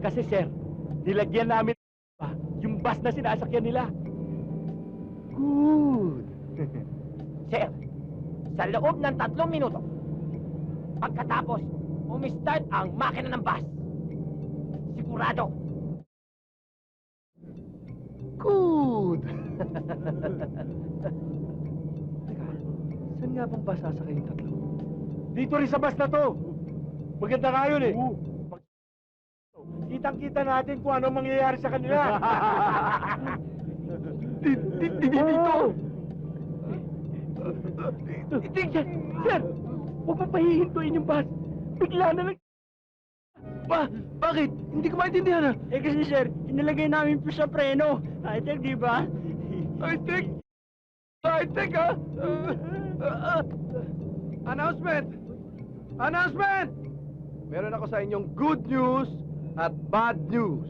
Kasi sir, nilagyan namin yung bus na sinasakyan nila. Good. Sir, sa loob ng 3 minuto, pagkatapos, umistart ang makina ng bus. Sigurado. Good. Teka, saan nga bang bus sasakay yung tatlo? Dito rin sa bus na to. Maganda nga yun eh. Kitang-kita natin kung ano mangyayari sa kanila. Dito! Sir, huwag mong pahihintuin yung bus. Bigla na lang. Bakit? Hindi ko maintindihan Eh kasi sir, inilagay namin po sa preno. High-tech, di ba? High-tech? High-tech, ha? Announcement! Announcement! Meron ako sa inyong good news at bad news.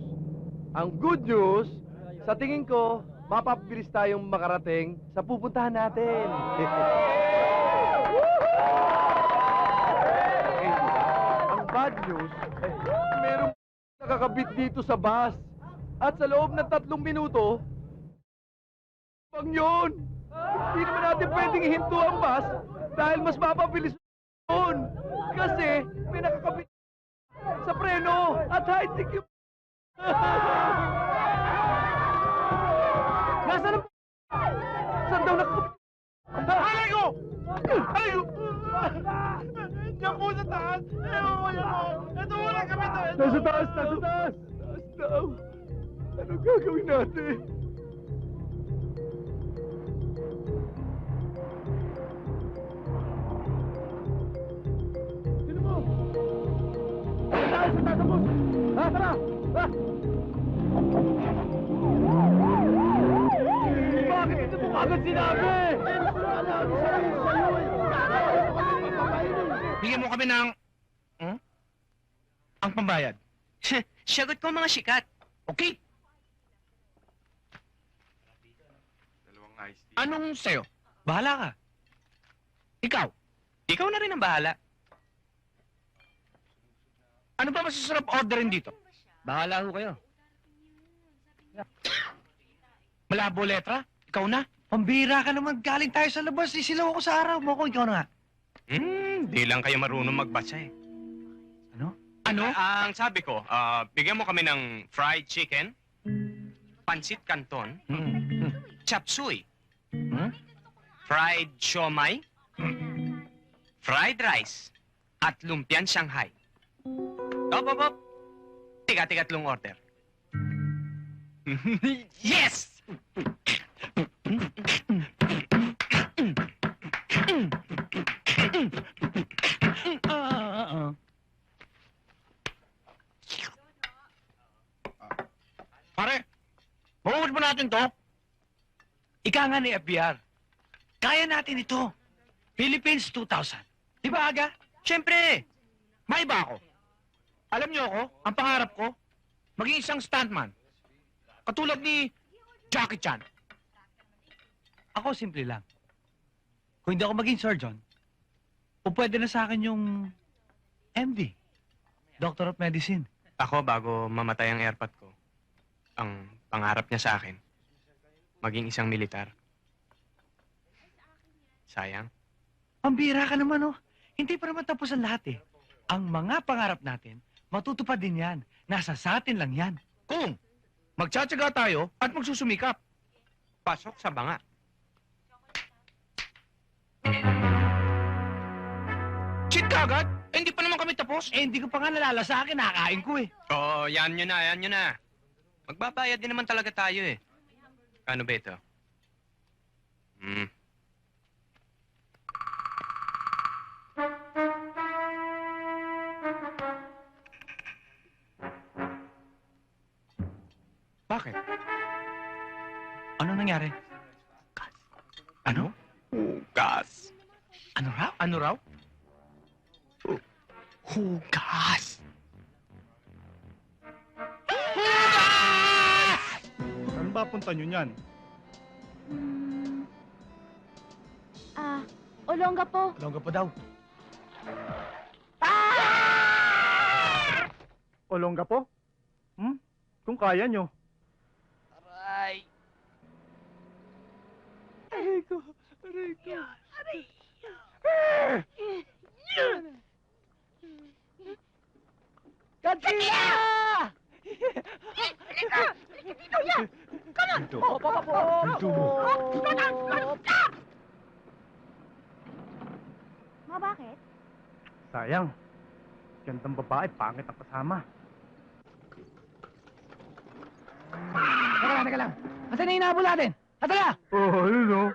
Ang good news, sa tingin ko, mapapabilis tayong makarating sa pupuntahan natin. Ang bad news, merong nakakabit dito sa bus. At sa loob ng 3 minuto, pang yun! Hindi naman natin pwedeng ihinto ang bus dahil mas mapabilis yun. Kasi may nakakabit sa preno at high-tech yung... Nasaan ang... Saan daw nakakabit? Alay ko! Alay ko! Diyan po sa taas! Ewan ko yan po! Ito muna kami to! Nasa taas! Nasa taas! Taas daw! Ano gagawin natin? Sino mo? Sa taas! Sa taas ang bus! Ha? Tara! Ha? Bakit ito mo agad sinabi? Bigyan mo kami ng... ang pambayad. Siyagot ko mga sikat. Okay? Anong sa'yo? Bahala ka. Ikaw? Ikaw na rin ang bahala. Ano ba masasarap orderin dito? Bahala ho kayo. Malabo letra? Ikaw na? Pambira ka naman. Galing tayo sa labas. Isilaw ako sa araw mo ko. Ikaw na nga. Di lang kayo marunong magbasa eh. Ano? Ang sabi ko, bigyan mo kami ng fried chicken, pansit canton, chop suey, fried siomai, fried rice, at lumpian Shanghai. Op. Tiga-tigatlong order. Yes! Pare, mahuhuli mo natin to. Ika nga ni FBR. Kaya natin ito. Philippines 2000. Di ba, Aga? Siyempre, may iba ako. Alam niyo ako, ang pangarap ko, maging isang stuntman. Katulad ni Jackie Chan. Ako, simple lang. Kung hindi ako maging surgeon, o pwede na sa akin yung MD, Doctor of Medicine. Ako, bago mamatay ang airpot ko, ang pangarap niya sa akin, maging isang militar. Sayang. Pambira ka naman, oh. Hindi pa naman tapos ang lahat, eh. Ang mga pangarap natin, matutupad din yan. Nasa sa atin lang yan. Kung magtsatsaga tayo at magsusumikap. Pasok sa banga. Shit kagad? Eh, hindi pa naman kami tapos. Eh, hindi ko pa nga nalala sa akin, nakakain ko, eh. Oo, yan nyo na. Magbabayad din naman talaga tayo eh. Ano ba ito? Bakit? Ano nangyari? Ano? Hugas. Ano raw? Ano raw? Hugas! Saan ba punta nyo niyan? Olongapo. Longga po daw. Olongapo? Kung kaya nyo. Aray! Aray ko. Aray ko. Godzilla! Dito yan! Come on! Dito mo. Ma, bakit? Sayang. Gandang babae, pangit ang kasama. Teka lang. Asan na hinahabol natin? Asan na? Oh, ayun o.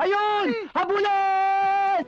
Ayun! Habulin!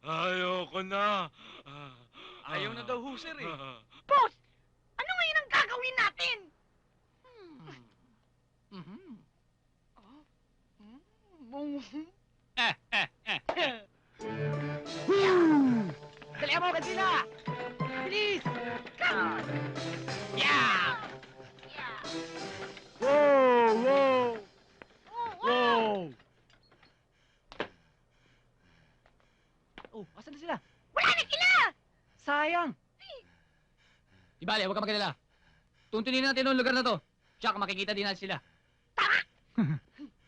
Ayoko na. Ayaw na daw ho, sir eh. Boss! Ano ngayon ang gagawin natin? Dali mo, Godzilla! Bilis! Yeah! Wow! Wow! Wow! Oh, asan na sila? Wala na sila! Sayang! Di bale, huwag ka magalala. Tuntunin natin ang lugar na to. Tsaka makikita din natin sila. Tama!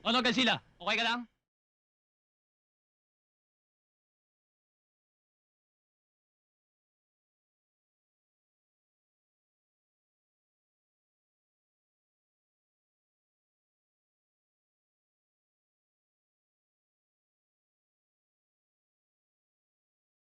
Ano, Godzilla? Okay ka lang?